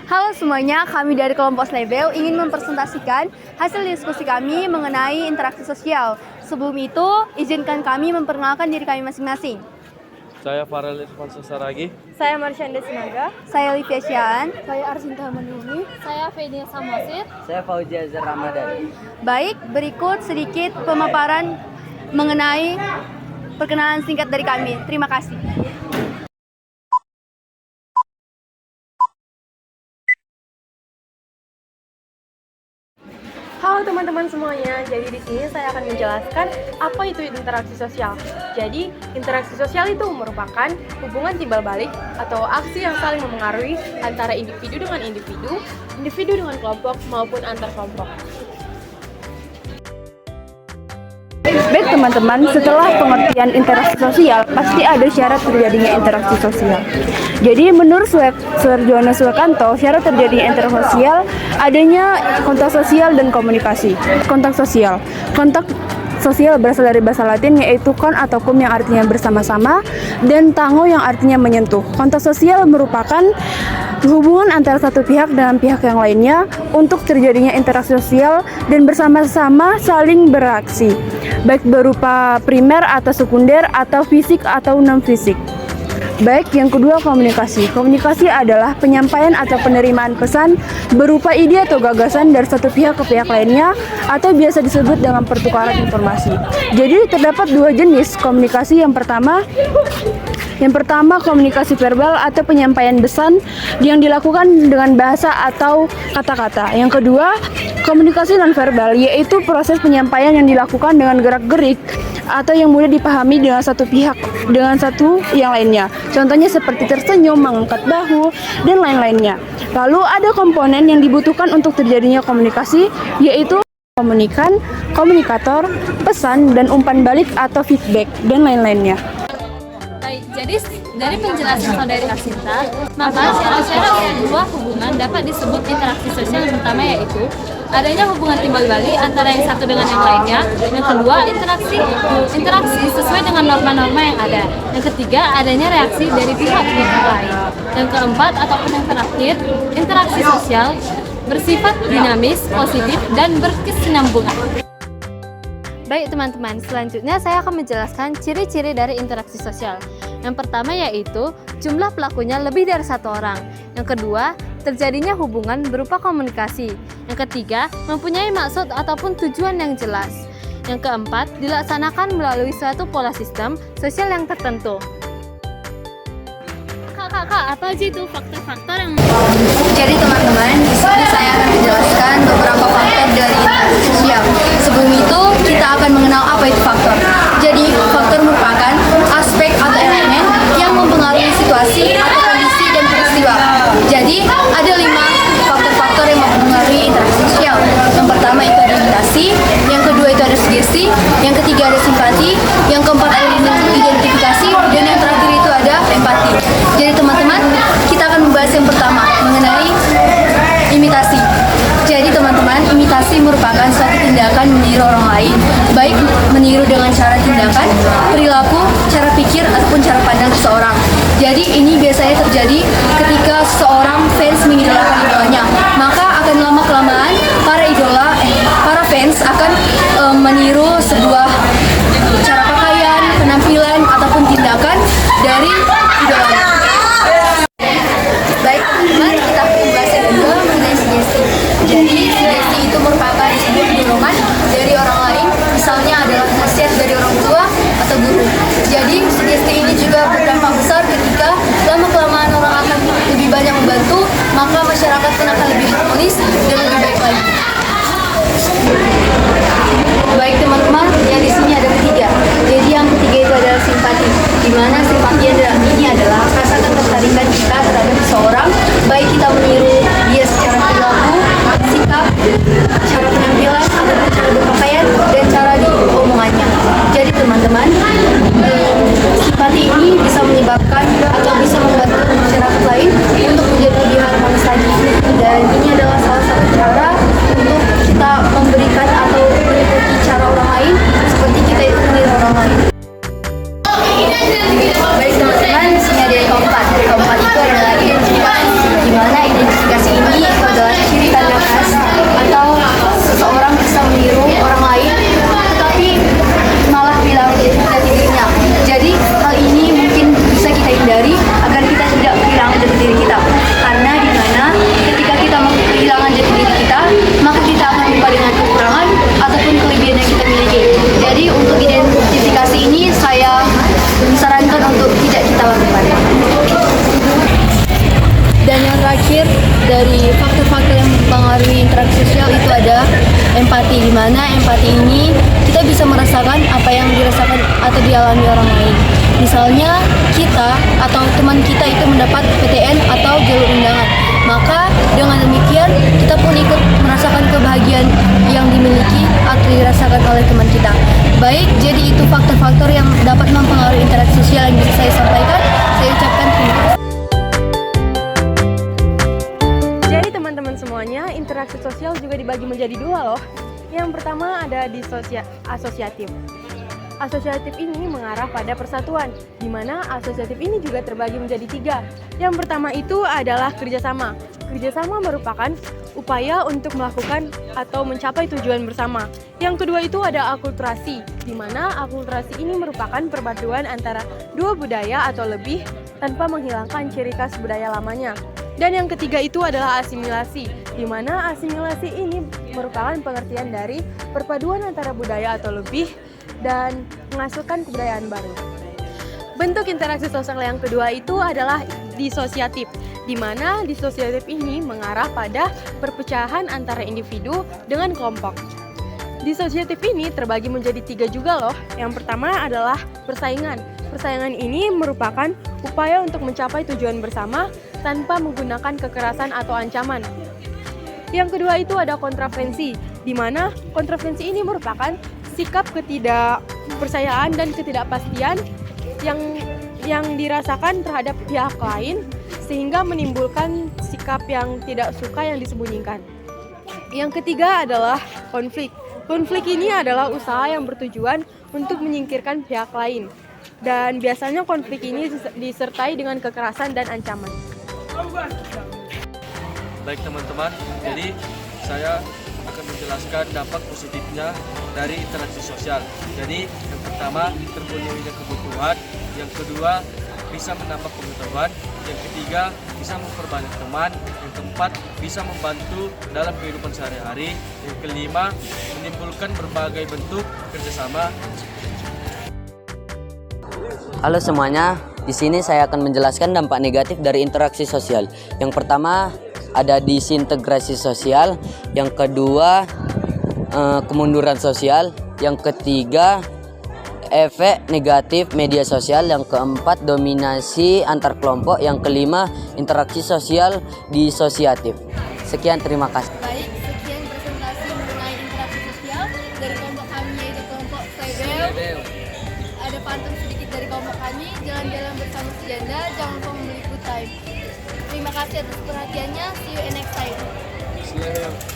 Halo semuanya, kami dari kelompok Slebel ingin mempresentasikan hasil diskusi kami mengenai interaksi sosial. Sebelum itu, izinkan kami memperkenalkan diri kami masing-masing. Saya Farel Irfan Sasaragi. Saya Marsyanda Sinaga. Saya Livia Syahan. Saya Arsinta Manuni. Saya Fenia Samosid. Saya Fauzi Azhar Ramadan. Baik, berikut sedikit pemaparan mengenai perkenalan singkat dari kami. Terima kasih. Halo teman-teman semuanya. Jadi di sini saya akan menjelaskan apa itu interaksi sosial. Jadi, interaksi sosial itu merupakan hubungan timbal balik atau aksi yang saling memengaruhi antara individu dengan individu, individu dengan kelompok maupun antar kelompok. Baik teman-teman, setelah pengertian interaksi sosial, pasti ada syarat terjadinya interaksi sosial. Jadi menurut Suharjono Suwakanto, syarat terjadinya interaksi sosial adanya kontak sosial dan komunikasi. Kontak sosial berasal dari bahasa Latin yaitu kon atau cum yang artinya bersama-sama dan tango yang artinya menyentuh. Kontak sosial merupakan hubungan antara satu pihak dengan pihak yang lainnya untuk terjadinya interaksi sosial dan bersama-sama saling bereaksi, baik berupa primer atau sekunder atau fisik atau non-fisik. Baik, yang kedua komunikasi. Komunikasi adalah penyampaian atau penerimaan pesan berupa ide atau gagasan dari satu pihak ke pihak lainnya atau biasa disebut dengan pertukaran informasi. Jadi terdapat dua jenis komunikasi. Yang pertama komunikasi verbal atau penyampaian pesan yang dilakukan dengan bahasa atau kata-kata. Yang kedua komunikasi nonverbal, yaitu proses penyampaian yang dilakukan dengan gerak-gerik atau yang mudah dipahami dengan satu pihak dengan satu yang lainnya. Contohnya seperti tersenyum, mengangkat bahu, dan lain-lainnya. Lalu ada komponen yang dibutuhkan untuk terjadinya komunikasi, yaitu komunikan, komunikator, pesan, dan umpan balik atau feedback, dan lain-lainnya. Baik, jadi dari penjelasan saudari Arsinta, maka syarat-syarat sebuah hubungan dapat disebut interaksi sosial. Yang pertama yaitu adanya hubungan timbal balik antara yang satu dengan yang lainnya. Yang kedua, interaksi sesuai dengan norma-norma yang ada. Yang ketiga, adanya reaksi dari pihak-pihak lain. Yang keempat ataupun yang terakhir, interaksi sosial bersifat dinamis, positif, dan berkesinambungan. Baik teman-teman, selanjutnya saya akan menjelaskan ciri-ciri dari interaksi sosial. Yang pertama yaitu jumlah pelakunya lebih dari satu orang. Yang kedua, terjadinya hubungan berupa komunikasi. Yang ketiga, mempunyai maksud ataupun tujuan yang jelas. Yang keempat, dilaksanakan melalui suatu pola sistem sosial yang tertentu. Kak, apa aja itu faktor-faktor yang... Jadi teman-teman, di sini saya akan menjelaskan beberapa faktor dari interaksi sosial. Sebelum itu, kita akan mengenal apa itu faktor. Jadi, faktor merupakan aspek atau elemen yang mempengaruhi situasi atau kondisi dan peristiwa. Jadi, ada 5 faktor-faktor yang mempengaruhi interaksi sosial. Yang pertama itu ada imitasi, yang kedua itu ada sugesti, yang ketiga ada simpati, yang keempat ada identifikasi, dan yang terakhir itu ada empati. Jadi teman-teman, kita akan membahas yang pertama mengenai imitasi. Jadi teman-teman, imitasi merupakan suatu tindakan meniru orang lain, baik meniru dengan cara tindakan, perilaku, cara pikir, ataupun cara pandang seseorang. Jadi ini biasanya terjadi ketika seorang fans mengidolakan idolanya, maka akan lama-kelamaan para fans akan meniru sebuah cara pakaian, penampilan, ataupun tindakan dari idolanya. Baik teman-teman, kita akan membahas yang kedua mengenai sugesti. Jadi sugesti itu merupakan sebuah dorongan dari orang lain, misalnya adalah nasihat dari orang tua atau guru. Jadi sugesti ini juga berdampak besar ketika lama-kelamaan orang akan lebih banyak membantu, maka masyarakat pun akan lebih harmonis dan lebih baik lagi. Baik teman-teman, yang di sini ada ketiga. Jadi yang ketiga itu adalah simpati. Di mana simpati ini adalah rasa ketertarikan kita terhadap seseorang, baik kita meniru dia secara perilaku, sikap, cara penampilan, ataupun cara berpakaian dan cara diomongannya. Jadi teman-teman, simpati ini bisa menyebabkan atau bisa membantu masyarakat lain untuk menjadi lebih harmonis lagi. Dan ini adalah salah satu cara untuk kita memberikan atau mengikuti cara orang lain seperti kita itu meniru orang lain. Baik teman-teman, di sini ada yang keempat. Keempat itu adalah identifikasi, di mana dari faktor-faktor yang mempengaruhi interaksi sosial itu ada empati, di mana empati ini kita bisa merasakan apa yang dirasakan atau dialami orang lain. Misalnya kita atau teman kita itu mendapat PTN atau jalur undangan, maka dengan demikian kita pun ikut merasakan kebahagiaan yang dimiliki atau dirasakan oleh teman kita. Baik, jadi itu faktor-faktor yang dapat mempengaruhi interaksi sosial yang bisa saya sampaikan. Saya ucapkan terima kasih. Jadi teman-teman semuanya, interaksi sosial juga dibagi menjadi dua loh. Yang pertama ada di asosiatif. Asosiatif ini mengarah pada persatuan, di mana asosiatif ini juga terbagi menjadi tiga. Yang pertama itu adalah kerjasama. Kerjasama merupakan upaya untuk melakukan atau mencapai tujuan bersama. Yang kedua itu ada akulturasi, di mana akulturasi ini merupakan perpaduan antara dua budaya atau lebih tanpa menghilangkan ciri khas budaya lamanya. Dan yang ketiga itu adalah asimilasi, di mana asimilasi ini merupakan pengertian dari perpaduan antara budaya atau lebih dan menghasilkan kebudayaan baru. Bentuk interaksi sosial yang kedua itu adalah disosiatif, di mana disosiatif ini mengarah pada perpecahan antara individu dengan kelompok. Disosiatif ini terbagi menjadi tiga juga loh. Yang pertama adalah persaingan. Persaingan ini merupakan upaya untuk mencapai tujuan bersama tanpa menggunakan kekerasan atau ancaman. Yang kedua itu ada kontravensi, di mana kontravensi ini merupakan sikap ketidakpercayaan dan ketidakpastian yang dirasakan terhadap pihak lain sehingga menimbulkan sikap yang tidak suka yang disembunyikan. Yang ketiga adalah konflik. Konflik ini adalah usaha yang bertujuan untuk menyingkirkan pihak lain. Dan biasanya konflik ini disertai dengan kekerasan dan ancaman. Baik teman-teman, jadi saya akan menjelaskan dampak positifnya dari interaksi sosial. Jadi yang pertama, terpenuhinya kebutuhan. Yang kedua, bisa menambah pengetahuan. Yang ketiga, bisa memperbanyak teman. Yang keempat, bisa membantu dalam kehidupan sehari-hari. Yang kelima, menimbulkan berbagai bentuk kerjasama. Halo semuanya, di sini saya akan menjelaskan dampak negatif dari interaksi sosial. Yang pertama ada disintegrasi sosial, yang kedua kemunduran sosial, yang ketiga efek negatif media sosial, yang keempat dominasi antar kelompok, yang kelima interaksi sosial disosiatif. Sekian, terima kasih. Baik, sekian presentasi mengenai interaksi sosial dari kelompok kami yaitu kelompok Sebel. Ada pantun sedikit dari kelompok kami, jalan-jalan bersama sejanda, jangan lupa membeli good time. Terima kasih atas perhatiannya, see you in next time.